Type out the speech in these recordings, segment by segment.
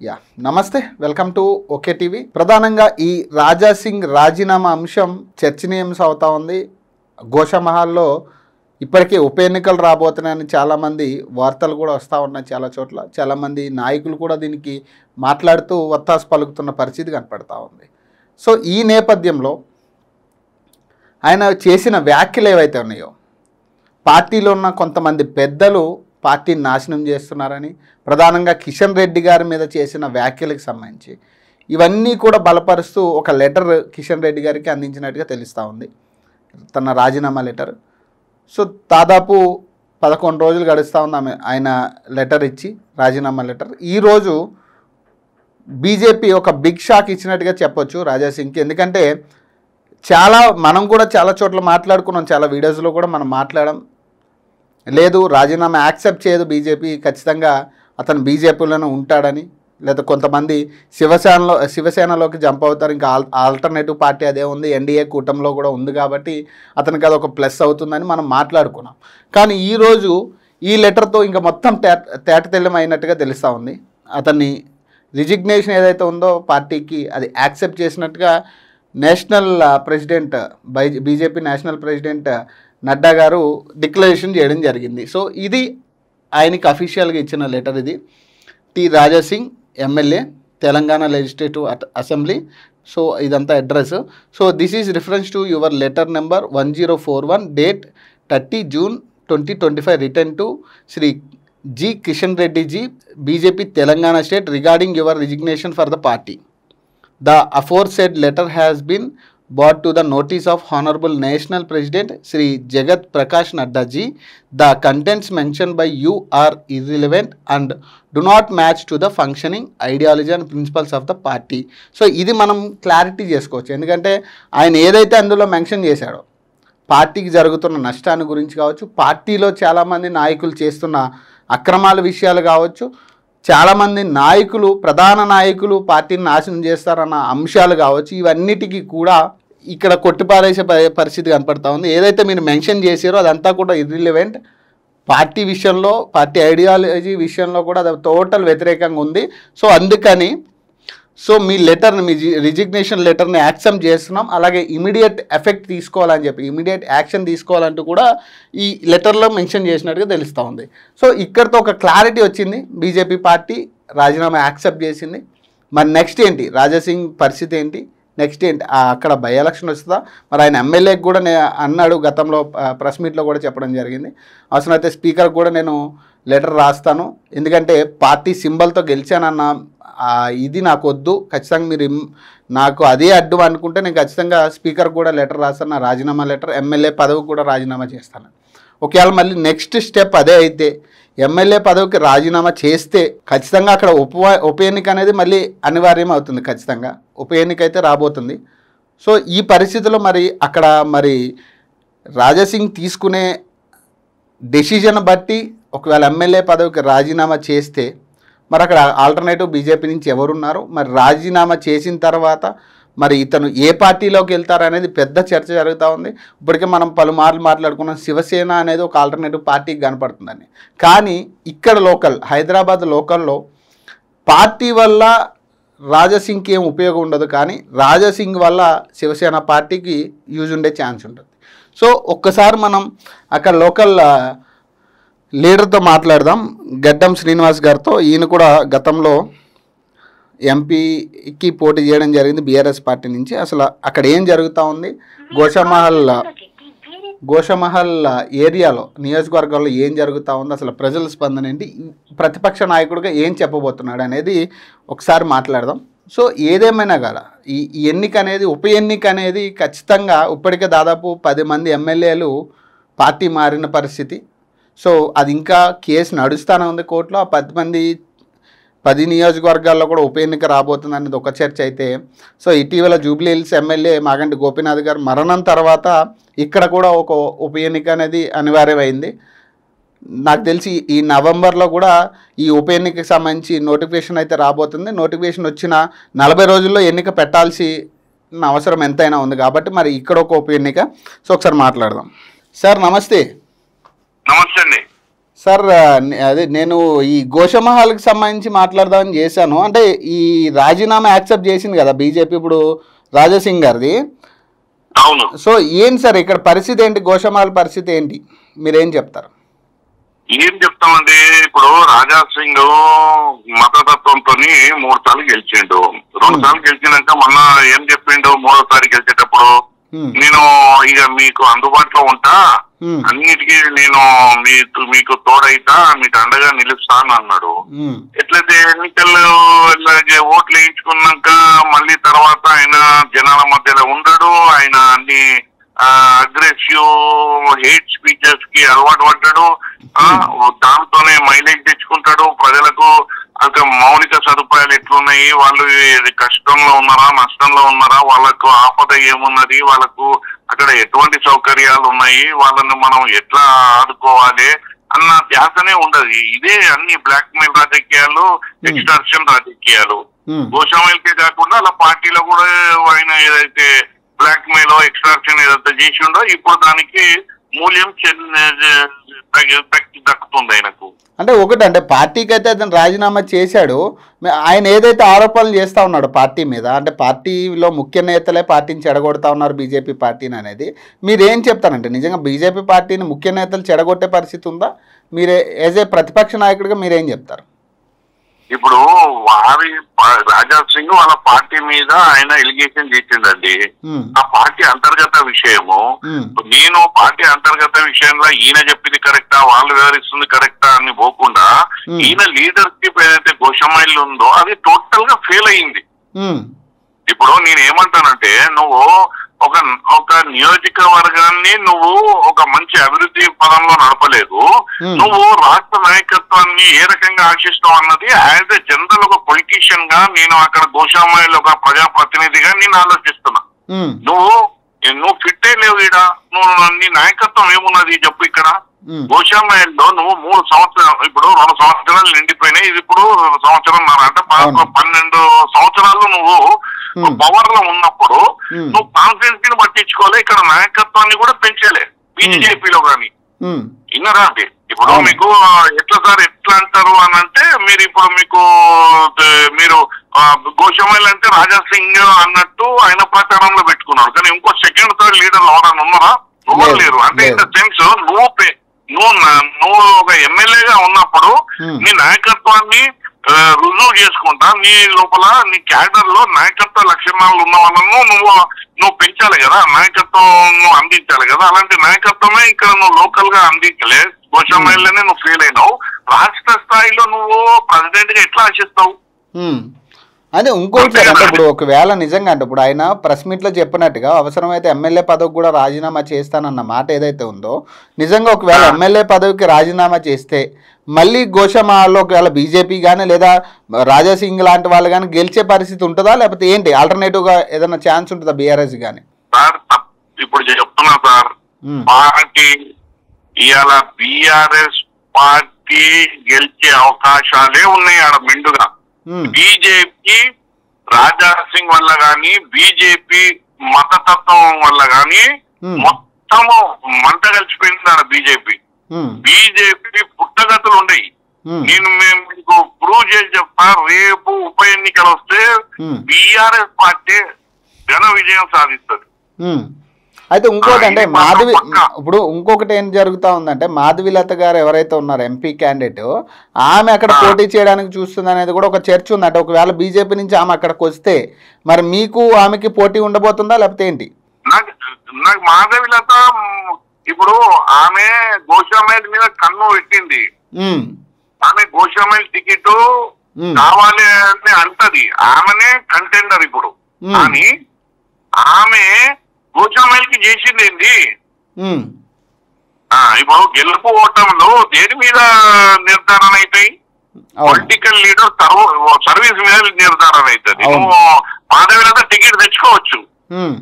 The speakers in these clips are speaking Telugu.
యా నమస్తే, వెల్కమ్ టు ఓకే టీవీ. ప్రధానంగా ఈ రాజా సింగ్ రాజీనామా అంశం చర్చనీయాంశం అవుతా ఉంది. గోషామహల్లో ఇప్పటికే ఉప ఎన్నికలు రాబోతున్నాయని చాలామంది వార్తలు కూడా వస్తూ ఉన్నాయి. చాలా చోట్ల చాలామంది నాయకులు కూడా దీనికి మాట్లాడుతూ వత్తాసు పలుకుతున్న పరిస్థితి కనపడతా ఉంది. సో ఈ నేపథ్యంలో ఆయన చేసిన వ్యాఖ్యలు ఏవైతే ఉన్నాయో, పార్టీలో ఉన్న కొంతమంది పెద్దలు పార్టీని నాశనం చేస్తున్నారని, ప్రధానంగా కిషన్ రెడ్డి గారి మీద చేసిన వ్యాఖ్యలకు సంబంధించి ఇవన్నీ కూడా బలపరుస్తూ ఒక లెటర్ కిషన్ రెడ్డి గారికి అందించినట్టుగా తెలుస్తూ ఉంది, తన రాజీనామా లెటర్. సో దాదాపు 11 రోజులు గడుస్తూ ఉంది ఆయన లెటర్ ఇచ్చి, రాజీనామా లెటర్. ఈరోజు బీజేపీ ఒక బిగ్ షాక్ ఇచ్చినట్టుగా చెప్పొచ్చు రాజా సింగ్కి. ఎందుకంటే మనం కూడా చాలా చోట్ల మాట్లాడుకున్నాం, చాలా వీడియోస్లో కూడా మనం మాట్లాడడం లేదు, రాజీనామా యాక్సెప్ట్ చేయదు బీజేపీ, ఖచ్చితంగా అతను బీజేపీలోనే ఉంటాడని, లేదా కొంతమంది శివసేనలోకి జంప్ అవుతారు, ఇంకా ఆల్టర్నేటివ్ పార్టీ అదే ఉంది, ఎన్డీఏ కూటమిలో కూడా ఉంది కాబట్టి అతనికి అది ఒక ప్లస్ అవుతుందని మనం మాట్లాడుకున్నాం. కానీ ఈరోజు ఈ లెటర్తో ఇంకా మొత్తం తేటతెల్లం అయినట్టుగా తెలుస్తూ ఉంది. అతన్ని రిజిగ్నేషన్ ఏదైతే ఉందో పార్టీకి అది యాక్సెప్ట్ చేసినట్టుగా national president BJP national president Nadda గారు డిక్లరేషన్ చేయడం జరిగింది. సో ఇది ఆయనకి అఫీషియల్గా ఇచ్చిన లెటర్. ఇది T Raja Singh MLA, Telangana legislative assembly. So ఇదంతా address. So this is reference to your letter number 1041 date 30 June 2025 written to Shri G Kishan Reddy ji, BJP Telangana state, regarding your resignation for the party. The aforesaid letter has been brought to the notice of Honorable National President Sri Jagat Prakash Nadda ji. The contents mentioned by you are irrelevant and do not match to the functioning ideology and principles of the party. So ఇది మనం క్లారిటీ చేసుకోవచ్చు. ఎందుకంటే ఆయన ఏదైతే అందులో మెన్షన్ చేశాడో, పార్టీకి జరుగుతున్న నష్టాన్ని గురించి కావచ్చు, పార్టీలో చాలామంది నాయకులు చేస్తున్న అక్రమాల విషయాలు కావచ్చు, చాలామంది నాయకులు, ప్రధాన నాయకులు పార్టీని నాశనం చేస్తారన్న అంశాలు కావచ్చు, ఇవన్నిటికీ కూడా ఇక్కడ కొట్టిపారేసే పరిస్థితి కనపడతా ఉంది. ఏదైతే మీరు మెన్షన్ చేసారో అదంతా కూడా ఇర్రిలెవెంట్. పార్టీ విషయంలో, పార్టీ ఐడియాలజీ విషయంలో కూడా అది టోటల్ వ్యతిరేకంగా ఉంది. సో అందుకని మీ లెటర్ని, మీ రిజిగ్నేషన్ లెటర్ని యాక్సెప్ట్ చేస్తున్నాం, అలాగే ఇమీడియట్ ఎఫెక్ట్ తీసుకోవాలని చెప్పి, ఇమీడియట్ యాక్షన్ తీసుకోవాలంటూ కూడా ఈ లెటర్లో మెన్షన్ చేసినట్టుగా తెలుస్తూ ఉంది. సో ఇక్కడితో ఒక క్లారిటీ వచ్చింది, బీజేపీ పార్టీ రాజీనామా యాక్సెప్ట్ చేసింది. మరి నెక్స్ట్ ఏంటి, రాజా సింగ్ పరిస్థితి ఏంటి, నెక్స్ట్ ఏంటి, అక్కడ బై ఎలక్షన్ వస్తుందా? మరి ఆయన ఎమ్మెల్యేకి కూడా అన్నాడు, గతంలో ప్రెస్ మీట్లో కూడా చెప్పడం జరిగింది, అవసరమైతే స్పీకర్కి కూడా నేను లెటర్ రాస్తాను, ఎందుకంటే పార్టీ సింబల్తో గెలిచానన్న ఇది నాకు వద్దు, ఖచ్చితంగా మీరు నాకు అదే అడ్డు అనుకుంటే నేను ఖచ్చితంగా స్పీకర్ కూడా లెటర్ రాస్తాను, నా రాజీనామా లెటర్, ఎమ్మెల్యే పదవి కూడా రాజీనామా చేస్తాను. ఒకవేళ మళ్ళీ నెక్స్ట్ స్టెప్ అదే అయితే, ఎమ్మెల్యే పదవికి రాజీనామా చేస్తే ఖచ్చితంగా అక్కడ ఉప ఎన్నిక అనేది మళ్ళీ అనివార్యం అవుతుంది, ఖచ్చితంగా ఉప ఎన్నిక అయితే రాబోతుంది. సో ఈ పరిస్థితిలో మరి అక్కడ మరి రాజా సింగ్ తీసుకునే డెసిజన్ బట్టి ఒకవేళ ఎమ్మెల్యే పదవికి రాజీనామా చేస్తే మరి అక్కడ ఆల్టర్నేటివ్ బీజేపీ నుంచి ఎవరున్నారు, మరి రాజీనామా చేసిన తర్వాత మరి ఇతను ఏ పార్టీలోకి వెళ్తారనేది పెద్ద చర్చ జరుగుతూ ఉంది. ఇప్పటికే మనం పలుమార్లు మాట్లాడుకున్నాం, శివసేన అనేది ఒక ఆల్టర్నేటివ్ పార్టీకి కనపడుతుందని. కానీ ఇక్కడ లోకల్, హైదరాబాద్ లోకల్లో పార్టీ వల్ల రాజా సింగ్కి ఏం ఉపయోగం ఉండదు, కానీ రాజా సింగ్ వల్ల శివసేన పార్టీకి యూజ్ ఉండే ఛాన్స్ ఉంటుంది. సో ఒక్కసారి మనం అక్కడ లోకల్ లీడర్తో మాట్లాడదాం, గడ్డం శ్రీనివాస్ గారితో. ఈయన కూడా గతంలో ఎంపీకి పోటీ చేయడం జరిగింది బీఆర్ఎస్ పార్టీ నుంచి. అసలు అక్కడ ఏం జరుగుతూ ఉంది, గోషామహల్ ఏరియాలో, నియోజకవర్గాల్లో ఏం జరుగుతూ ఉంది, అసలు ప్రజల స్పందన ఏంటి, ప్రతిపక్ష నాయకుడిగా ఏం చెప్పబోతున్నాడు అనేది ఒకసారి మాట్లాడదాం. సో ఏదేమైనా కదా ఈ ఎన్నిక అనేది, ఉప ఎన్నిక అనేది ఖచ్చితంగా ఇప్పటికే దాదాపు 10 మంది ఎమ్మెల్యేలు పార్టీ మారిన పరిస్థితి. సో అది ఇంకా కేసు నడుస్తూనే ఉంది కోర్టులో. ఆ 10 నియోజకవర్గాల్లో కూడా ఉప ఎన్నిక రాబోతుంది అనేది ఒక చర్చ అయితే, సో ఇటీవల Jubilee hills MLA Maganti Gopinath గారు మరణం తర్వాత ఇక్కడ కూడా ఒక ఉప ఎన్నిక అనేది అనివార్యమైంది. నాకు తెలిసి ఈ నవంబర్లో కూడా ఈ ఉప ఎన్నికకి సంబంధించి నోటిఫికేషన్ అయితే రాబోతుంది. నోటిఫికేషన్ వచ్చిన 40 రోజుల్లో ఎన్నిక పెట్టాల్సిన అవసరం ఎంతైనా ఉంది కాబట్టి మరి ఇక్కడ ఒక ఉప ఎన్నిక. సో ఒకసారి మాట్లాడదాం. సార్ నమస్తే. నమస్తే అండి. సార్ అదే నేను ఈ గోషమహల్కి సంబంధించి మాట్లాడదామని చేశాను. అంటే ఈ రాజీనామా యాక్సెప్ట్ చేసింది కదా బీజేపీ ఇప్పుడు రాజాసింగ్ గారిది. అవును. సో ఏంటి సార్ ఇక్కడ పరిస్థితి ఏంటి, గోషమహల్ పరిస్థితి ఏంటి, మీరేం చెప్తారు? ఏం చెప్తామండి, ఇప్పుడు రాజాసింగ్ మతతత్వంతో 3 సార్లు గెలిచిండు. 2 సార్లు గెలిచినాక మొన్న ఏం చెప్పిండు, 3వసారి గెలిచేటప్పుడు నేను ఇక మీకు అందుబాటులో ఉంటా, అన్నిటికీ నేను మీకు తోడైతా, మీకు అండగా నిలుస్తా అని అన్నాడు. ఎట్లయితే ఎన్నికల్లో ఓట్లు వేయించుకున్నాక మళ్ళీ తర్వాత ఆయన జనాల మధ్యలో ఉండడు, ఆయన అన్ని అగ్రెసివ్ హేట్ స్పీచెస్ కి అలవాటు పడ్డాడు. దాంతోనే మైలేజ్ తెచ్చుకుంటాడు. ప్రజలకు అక్కడ మౌలిక సదుపాయాలు ఎట్లున్నాయి, వాళ్ళు కష్టంలో ఉన్నారా నష్టంలో ఉన్నారా, వాళ్ళకు ఆపద ఏమున్నది, వాళ్ళకు అక్కడ ఎటువంటి సౌకర్యాలు ఉన్నాయి, వాళ్ళని మనం ఎట్లా ఆదుకోవాలి అన్న ధ్యాసనే ఉండదు. ఇదే అన్ని బ్లాక్ మెయిల్ రాజకీయాలు, ఎక్స్టార్షన్ రాజకీయాలు. గోషామైల్కే కాకుండా అలా పార్టీలో కూడా ఆయన ఏదైతే బ్లాక్ మెయిల్ ఎక్స్ట్రాక్షన్ ఏదైతే చేసి ఉండో ఇప్పుడు దానికి మూల్యం దక్కుతుంది ఆయనకు. అంటే ఒకటి అంటే పార్టీకి అయితే అతను రాజీనామా చేశాడు, ఆయన ఏదైతే ఆరోపణలు చేస్తూ ఉన్నాడు పార్టీ మీద, అంటే పార్టీలో ముఖ్య నేతలే పార్టీని చెడగొడతా ఉన్నారు బీజేపీ పార్టీని అనేది, మీరేం చెప్తారంటే నిజంగా బీజేపీ పార్టీని ముఖ్య నేతలు చెడగొట్టే పరిస్థితి ఉందా? మీరే యాజ్ ఏ ప్రతిపక్ష నాయకుడిగా మీరేం చెప్తారు? ఇప్పుడు రాజాసింగ్ వాళ్ళ పార్టీ మీద ఆయన ఎలిగేషన్ చేసిండండి. ఆ పార్టీ అంతర్గత విషయము. నేను పార్టీ అంతర్గత విషయంలో ఈయన చెప్పింది కరెక్టా, వాళ్ళు వివరిస్తుంది కరెక్టా అని పోకుండా ఈయన లీడర్షిప్ ఏదైతే గోషమైల్ ఉందో అది టోటల్ గా ఫెయిల్ అయింది. ఇప్పుడు నేను ఏమంటానంటే, నువ్వు ఒక నియోజకవర్గాన్ని నువ్వు ఒక మంచి అభివృద్ధి పదంలో నడపలేదు, నువ్వు రాష్ట్ర నాయకత్వాన్ని ఏ రకంగా ఆశిస్తావు అన్నది యాజ్ ఎ జనరల్ ఒక పొలిటీషియన్ గా నేను అక్కడ గోషామాయిల్ ఒక ప్రజాప్రతినిధిగా నేను ఆలోచిస్తున్నా. నువ్వు ఫిట్టే లేవు ఇక్కడ, నువ్వు నీ నాయకత్వం ఏమున్నది చెప్పు ఇక్కడ. గోషామాయిల్లో నువ్వు 3 సంవత్సరాలు, ఇప్పుడు 2 సంవత్సరాలు నిండిపోయినాయి, ఇది ఇప్పుడు 1 సంవత్సరం అంటే 12 సంవత్సరాలు నువ్వు పవర్ లో ఉన్నప్పుడు నువ్వు కాన్ఫిడెన్స్ ని పట్టించుకోవాలి, ఇక్కడ నాయకత్వాన్ని కూడా పెంచలే బీజేపీలో కానీ. విన్నారా అంటే ఇప్పుడు మీకు ఎట్లా సార్ ఎట్లా అంటారు అని అంటే, మీరు ఇప్పుడు మీరు గోషమైల్ అంటే రాజాసింగ్ అన్నట్టు ఆయన ప్రచారంలో పెట్టుకున్నారు, కానీ ఇంకో సెకండ్ థర్డ్ లీడర్లు ఎవరైనా ఉన్నారా? ఎవరు లేరు. అంటే ఇన్ ద సెన్స్ నువ్వు ఒక ఎమ్మెల్యేగా ఉన్నప్పుడు నీ నాయకత్వాన్ని రుజువు చేసుకుంటా, నీ లోపల నీ క్యాడర్ లో నాయకత్వ లక్షణాలు ఉన్న వాళ్ళను నువ్వు పెంచాలి కదా, నాయకత్వం నువ్వు అందించాలి కదా. అలాంటి నాయకత్వమే ఇక్కడ నువ్వు లోకల్ గా అందించలే, గోషమైల్లోనే నువ్వు ఫెయిల్ అయినావు. రాష్ట్ర స్థాయిలో నువ్వు ప్రెసిడెంట్ గా ఎట్లా ఆశిస్తావు? అదే ఇంకోటి సార్, అంటే ఇప్పుడు ఒకవేళ నిజంగా అంటే ఇప్పుడు ఆయన ప్రెస్ మీట్లో చెప్పినట్టుగా అవసరమైతే ఎమ్మెల్యే పదవికి కూడా రాజీనామా చేస్తానన్న మాట ఏదైతే ఉందో, నిజంగా ఒకవేళ ఎమ్మెల్యే పదవికి రాజీనామా చేస్తే మళ్ళీ గోషమాల్లో ఒకవేళ బీజేపీ కానీ లేదా రాజాసింగ్ లాంటి వాళ్ళు కానీ గెలిచే పరిస్థితి ఉంటుందా, లేకపోతే ఏంటి ఆల్టర్నేటివ్గా ఏదైనా ఛాన్స్ ఉంటుందా బీఆర్ఎస్ కానీ? ఇప్పుడు చెప్తున్నా సార్, పార్టీ ఇవాళ బీఆర్ఎస్ పార్టీ గెలిచే అవకాశాలే ఉన్నాయి ఆడ మెండుగా. బీజేపీ రాజాసింగ్ వల్ల గాని, బీజేపీ మతతత్వం వల్ల గాని మొత్తము మంట కలిసిపోయింది ఆడ బీజేపీ. బీజేపీ పుట్టగతులు ఉన్నాయి. నేను మీకు ప్రూవ్ చేసి చెప్తా, రేపు ఉప ఎన్నికలు వస్తే బీఆర్ఎస్ పార్టీ ఘన విజయం సాధిస్తుంది. అయితే ఇంకోటి అంటే మాధవి, ఇప్పుడు ఇంకొకటి ఏం జరుగుతూ ఉందంటే మాధవిలత గారు ఎవరైతే ఉన్నారో ఎంపీ క్యాండిడేట్, ఆమె అక్కడ పోటీ చేయడానికి చూస్తుంది అనేది కూడా ఒక చర్చ ఉంది. అంటే ఒకవేళ బీజేపీ నుంచి ఆమె అక్కడికి వస్తే మరి మీకు ఆమెకి పోటీ ఉండబోతుందా లేకపోతే ఏంటి? నాకు మాధవిలత ఇప్పుడు ఆమె గోషామైల్ మీద కన్ను పెట్టింది. ఆమె గోషామైల్ టికెట్ కావాలి అని అంటది, ఆమెనే కంటెండర్ ఇప్పుడు. కానీ ఆమె గోషామైల్ కి చేసింది ఏంటి? ఇప్పుడు గెలుపు ఓటంలో దేని మీద నిర్ధారణ అవుతాయి? పొలిటికల్ లీడర్ సర్వీస్ మీద నిర్ధారణ అవుతుంది. నువ్వు మాధవిలత టికెట్ తెచ్చుకోవచ్చు.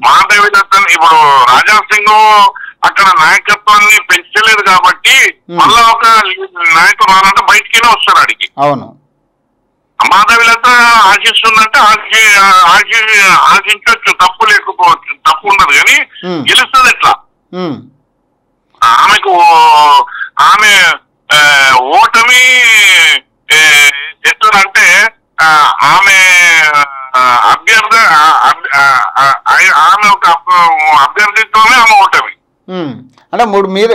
మాధవిలత ఇప్పుడు రాజాసింగ్ అక్కడ నాయకత్వాన్ని పెంచలేదు కాబట్టి మళ్ళా ఒక నాయకుడు రానంటే బయటికినే వస్తారు అడిగి. అవును, మాధవిలత ఆశిస్తుందంటే ఆశించవచ్చు, తప్పు లేకపోవచ్చు, తప్పు ఉండదు, కానీ గెలుస్తుంది ఎట్లా? ఆమె ఓటమి ఎట్లంటే ఆమె అభ్యర్థి ఆమె ఒక అభ్యర్థితోనే ఆమె ఓటమి. అంటే మీరు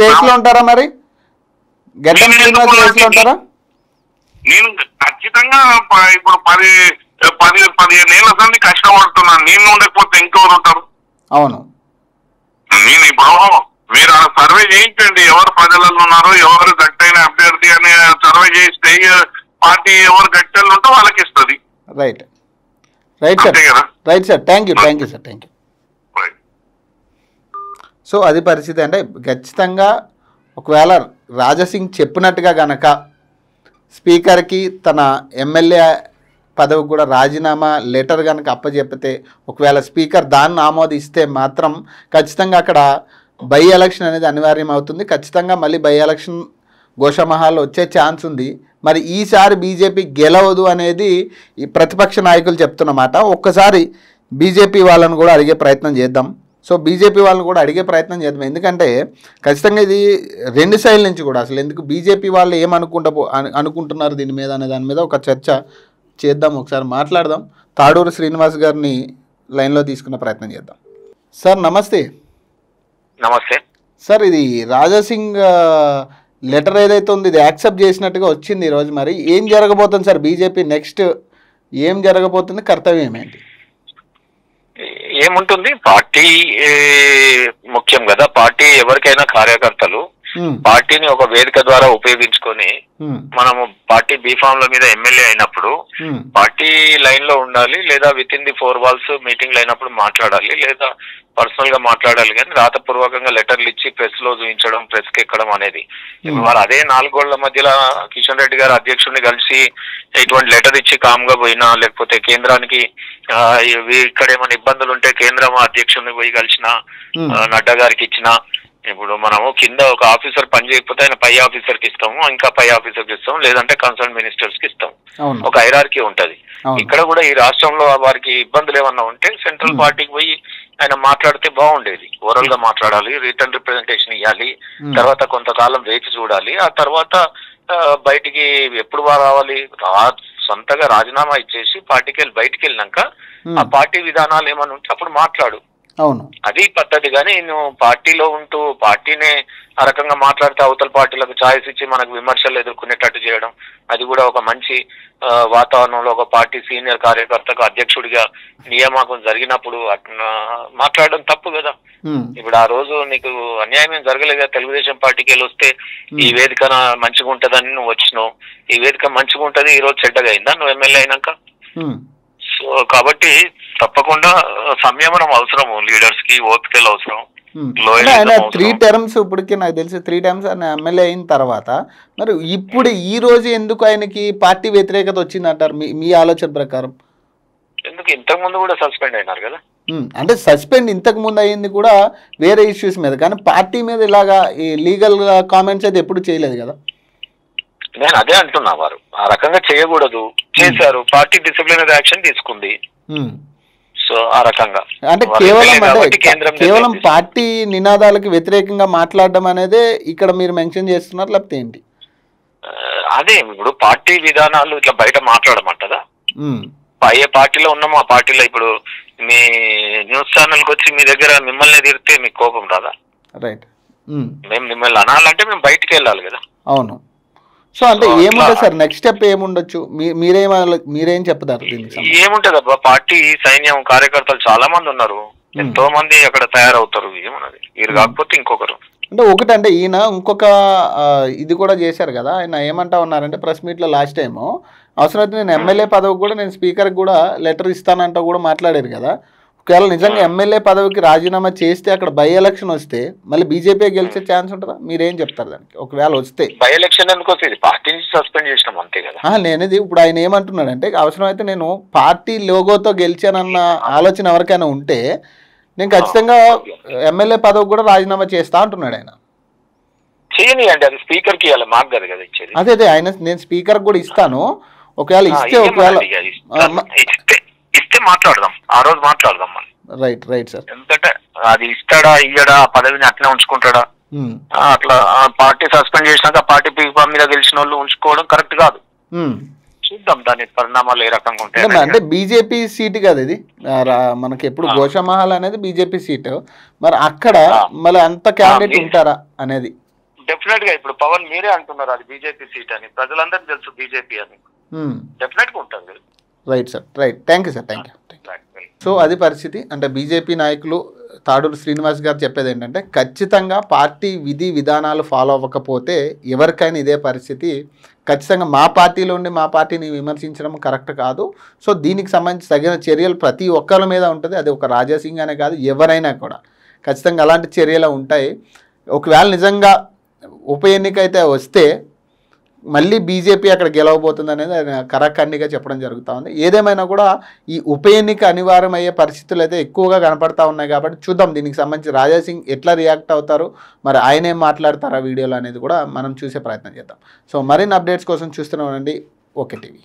రేసులో ఉంటారా మరి? గడ్డం శ్రీనివాస్ రేసులో ఉంటారా? నేను ఖచ్చితంగా ఇప్పుడు 15 ఏళ్ల సంది కష్టపడుతున్నాను. నేను ఉండకపోతే ఇంకెవరు ఉంటారు? అవును. నేను ఇప్పుడు మీరు ఆ సర్వే చేయించండి, ఎవరు ప్రజలలో ఉన్నారో, ఎవరు గట్టైన అభ్యర్థి అని సర్వే చేస్తే పార్టీ ఎవరు గట్టెలు ఉంటే వాళ్ళకి ఇస్తుంది. Right sir, right sir, thank you sir, thank you. So అది పరిస్థితి. అంటే ఖచ్చితంగా ఒకవేళ రాజాసింగ్ చెప్పినట్టుగా గనక స్పీకర్కి తన ఎమ్మెల్యే పదవికి కూడా రాజీనామా లెటర్ కనుక అప్పచెప్పితే, ఒకవేళ స్పీకర్ దాన్ని ఆమోదిస్తే మాత్రం ఖచ్చితంగా అక్కడ బై ఎలక్షన్ అనేది అనివార్యం అవుతుంది. ఖచ్చితంగా మళ్ళీ బై ఎలక్షన్ గోషామహల్ వచ్చే ఛాన్స్ ఉంది. మరి ఈసారి బీజేపీ గెలవదు అనేది ఈ ప్రతిపక్ష నాయకులు చెప్తున్నమాట. ఒక్కసారి బీజేపీ వాళ్ళని కూడా అడిగే ప్రయత్నం చేద్దాం. సో బీజేపీ వాళ్ళని కూడా అడిగే ప్రయత్నం చేద్దాం. ఎందుకంటే ఖచ్చితంగా ఇది రెండు సైడ్ల నుంచి కూడా అసలు ఎందుకు బీజేపీ వాళ్ళు అనుకుంటున్నారు దీని మీద అనే దాని మీద ఒక చర్చ చేద్దాం. ఒకసారి మాట్లాడదాం. తాడూరు శ్రీనివాస్ గారిని లైన్లో తీసుకునే ప్రయత్నం చేద్దాం. సార్ నమస్తే. నమస్తే సార్, ఇది రాజాసింగ్ లెటర్ ఏదైతే ఉంది ఇది యాక్సెప్ట్ చేసినట్టుగా వచ్చింది ఈరోజు. మరి ఏం జరగబోతుంది సార్? బీజేపీ నెక్స్ట్ ఏం జరగబోతుంది? కర్తవ్యం ఏంటి? ఏముంటుంది, పార్టీ ముఖ్యం కదా. పార్టీ ఎవరికైనా కార్యకర్తలు పార్టీని ఒక వేదిక ద్వారా ఉపయోగించుకొని మనము పార్టీ బీఫామ్ల మీద ఎమ్మెల్యే అయినప్పుడు పార్టీ లైన్ లో ఉండాలి, లేదా విత్ ఇన్ ది 4 walls మీటింగ్లు అయినప్పుడు మాట్లాడాలి, లేదా పర్సనల్ గా మాట్లాడాలి. కానీ రాతపూర్వకంగా లెటర్లు ఇచ్చి ప్రెస్ లో చూపించడం, ప్రెస్ కి ఎక్కడం అనేది వాళ్ళు అదే 4 గోళ్ల మధ్యలో కిషన్ రెడ్డి గారు అధ్యక్షుడిని కలిసి ఇటువంటి లెటర్ ఇచ్చి కామ్ గా పోయినా, లేకపోతే కేంద్రానికి ఇక్కడ ఏమైనా ఇబ్బందులు ఉంటే కేంద్రం అధ్యక్షుడిని పోయి కలిసిన, నడ్డా గారికి ఇచ్చిన, ఇప్పుడు మనము కింద ఒక ఆఫీసర్ పని చేయకపోతే ఆయన పై ఆఫీసర్ కి ఇస్తాము, ఇంకా పై ఆఫీసర్ కి ఇస్తాం, లేదంటే కన్సర్న్ మినిస్టర్స్ కి ఇస్తాం. ఒక హైరార్కీ ఉంటది. ఇక్కడ కూడా ఈ రాష్ట్రంలో వారికి ఇబ్బందులు ఏమన్నా ఉంటే సెంట్రల్ పార్టీకి పోయి ఆయన మాట్లాడితే బాగుండేది. ఓరల్ గా మాట్లాడాలి, రిటర్న్ రిప్రజెంటేషన్ ఇవ్వాలి, తర్వాత కొంతకాలం వేచి చూడాలి, ఆ తర్వాత బయటికి ఎప్పుడు రావాలి, సొంతగా రాజీనామా ఇచ్చేసి పార్టీకి వెళ్ళి బయటికి వెళ్ళినాక ఆ పార్టీ విధానాలు ఏమన్నా ఉంటే అప్పుడు మాట్లాడు. అవును, అది పద్ధతి. కానీ నువ్వు పార్టీలో ఉంటూ పార్టీనే ఆ రకంగా మాట్లాడితే అవతల పార్టీలకు ఛాయిస్ ఇచ్చి మనకు విమర్శలు ఎదుర్కొనేటట్టు చేయడం, అది కూడా ఒక మంచి వాతావరణంలో ఒక పార్టీ సీనియర్ కార్యకర్తకు అధ్యక్షుడిగా నియామకం జరిగినప్పుడు మాట్లాడడం తప్పు కదా. ఇప్పుడు ఆ రోజు నీకు అన్యాయం ఏం జరగలేదు. తెలుగుదేశం పార్టీకి వెళ్ళి వస్తే ఈ వేదిక మంచిగా ఉంటదని నువ్వు వచ్చినావు, ఈ వేదిక మంచిగా ఉంటది, ఈ రోజు చెడ్డగా అయిందా నువ్వు ఎమ్మెల్యే అయినాక? సో కాబట్టి తప్పకుండా సంయమనం అవసరం, లీడర్స్ కి ఓపికలు అవసరం. ఆయన 3 terms ఇప్పటికి నాకు తెలిసి 3 times ఆయన ఎమ్మెల్యే అయిన తర్వాత మరి ఇప్పుడు ఈ రోజు ఎందుకు ఆయనకి పార్టీ వ్యతిరేకత వచ్చింది అంటారు మీ ఆలోచన ప్రకారం? ఎందుకు ఇంతకు ముందు కూడా సస్పెండ్ అయినారు కదా. అంటే సస్పెండ్ ఇంతకు ముందు అయ్యింది కూడా వేరే ఇష్యూస్ మీద, కానీ పార్టీ మీద ఇలాగా ఈ లీగల్ కామెంట్స్ అయితే ఎప్పుడు చేయలేదు కదా. నేను అదే అంటున్నా, వారు ఆ రకంగా చేయకూడదు, చేశారు, పార్టీ డిసిప్లినరీ యాక్షన్ తీసుకుంది. సో ఆ రకంగా అంటే కేవలం పార్టీ నినాదాలకు వ్యతిరేకంగా మాట్లాడడం అనేది ఇక్కడ మీరు మెన్షన్ చేస్తున్నారు లేకపోతే ఏంటి? అదే ఇప్పుడు పార్టీ విధానాలు ఇట్లా బయట మాట్లాడమంటదా? ఏ పార్టీలో ఉన్నామో ఆ పార్టీలో ఇప్పుడు మీ న్యూస్ ఛానల్కి వచ్చి మీ దగ్గర మిమ్మల్ని ఎదిరితే మీకు కోపం రాదా? రైట్, మేము మిమ్మల్ని అనాలంటే మేము బయటికి వెళ్ళాలి కదా. అవును. సో అంటే ఏముంటుంది సార్ నెక్స్ట్ స్టెప్ ఏముండొచ్చు? మీరేం చెప్తారు? ఏముంటది అబ్బా, పార్టీ సైన్యం కార్యకర్తలు చాలా మంది ఉన్నారు, ఎంతో మంది అక్కడ తయారవుతారు. ఏమున్నది, వీరు కాకపోతే ఇంకొకరు. అంటే ఒకటంటే ఈయన ఇంకొక ఇది కూడా చేశారు కదా, ఆయన ఏమంటా ఉన్నారంటే ప్రెస్ మీట్లో లాస్ట్ టైము అవసరమైతే నేను ఎమ్మెల్యే పదవికి కూడా నేను స్పీకర్కి కూడా లెటర్ ఇస్తానంటూ కూడా మాట్లాడారు కదా. ఒకవేళ నిజంగా ఎమ్మెల్యే పదవికి రాజీనామా చేస్తే అక్కడ బై ఎలక్షన్ వస్తే మళ్ళీ బీజేపీ గెలిచే ఛాన్స్ ఉంటుందా? మీరేం చెప్తారు దానికి? ఒకవేళ వస్తే బై ఎలక్షన్ పార్టీ నుంచి సస్పెండ్ చేసినాం అంతే కదా. నేనేది ఇప్పుడు ఆయన ఏమంటున్నాడంటే అవసరమైతే నేను పార్టీ లోగోతో గెలిచానన్న ఆలోచన ఎవరికైనా ఉంటే నేను ఖచ్చితంగా ఎమ్మెల్యే పదవికి కూడా రాజీనామా చేస్తా అంటున్నాడు ఆయన. చేయనియండి, అది స్పీకర్ కి ఇవ్వాలి, మాకు కదా ఇచ్చేది. అదే ఆయన నేను స్పీకర్ కూడా ఇస్తాను, ఒకవేళ ఇస్తే ఇస్తే మాట్లాడదాం, ఆ రోజు మాట్లాడదాం మనం. Right sir. ఎందుకంటే అది ఇస్తాడా ఇయ్యడా, పదవిని అట్లనే ఉంచుకుంటాడా, అట్లా పార్టీ సస్పెండ్ చేసినాక పార్టీ బీఫామ్ మీద గెలిచిన వాళ్ళు ఉంచుకోవడం కరెక్ట్ కాదు. చూద్దాం దాని పరిణామాలు ఏ రకంగా ఉంటాయి. అంటే బీజేపీ సీటు కదా ఇది, మనకి ఎప్పుడు గోషామహల్ అనేది బీజేపీ సీటు, మరి అక్కడ మళ్ళీ అంత క్యాండిడేట్ ఉంటారా అనేది. డెఫినెట్ గా ఇప్పుడు పవన్ మీరే అంటున్నారు అది బీజేపీ సీట్ అని, ప్రజలందరికీ తెలుసు బీజేపీ అని, డెఫినెట్ గా ఉంటుంది. Right sir, right, thank you sir, thank you. So అది పరిస్థితి. అంటే బీజేపీ నాయకులు తాడూరు శ్రీనివాస్ గారు చెప్పేది ఏంటంటే ఖచ్చితంగా పార్టీ విధి విధానాలు ఫాలో అవ్వకపోతే ఎవరికైనా ఇదే పరిస్థితి. ఖచ్చితంగా మా పార్టీలో ఉండి మా పార్టీని విమర్శించడం కరెక్ట్ కాదు. సో దీనికి సంబంధించి తగిన చర్యలు ప్రతి ఒక్కరి మీద ఉంటుంది. అది ఒక రాజాసింగ్ అనే కాదు, ఎవరైనా కూడా ఖచ్చితంగా అలాంటి చర్యలు ఉంటాయి. ఒకవేళ నిజంగా ఉప ఎన్నిక అయితే వస్తే మళ్ళీ బీజేపీ అక్కడ గెలవబోతుంది అనేది కరాఖండిగా చెప్పడం జరుగుతూ ఉంది. ఏదేమైనా కూడా ఈ ఉప ఎన్నిక అనివార్యమయ్యే పరిస్థితులు అయితే ఎక్కువగా కనపడతా ఉన్నాయి. కాబట్టి చూద్దాం దీనికి సంబంధించి రాజాసింగ్ ఎట్లా రియాక్ట్ అవుతారు, మరి ఆయన ఏం మాట్లాడతారు ఆ వీడియోలో అనేది కూడా మనం చూసే ప్రయత్నం చేద్దాం. సో మరిన్ని అప్డేట్స్ కోసం చూస్తూనే ఉండండి ఓకే టీవీ.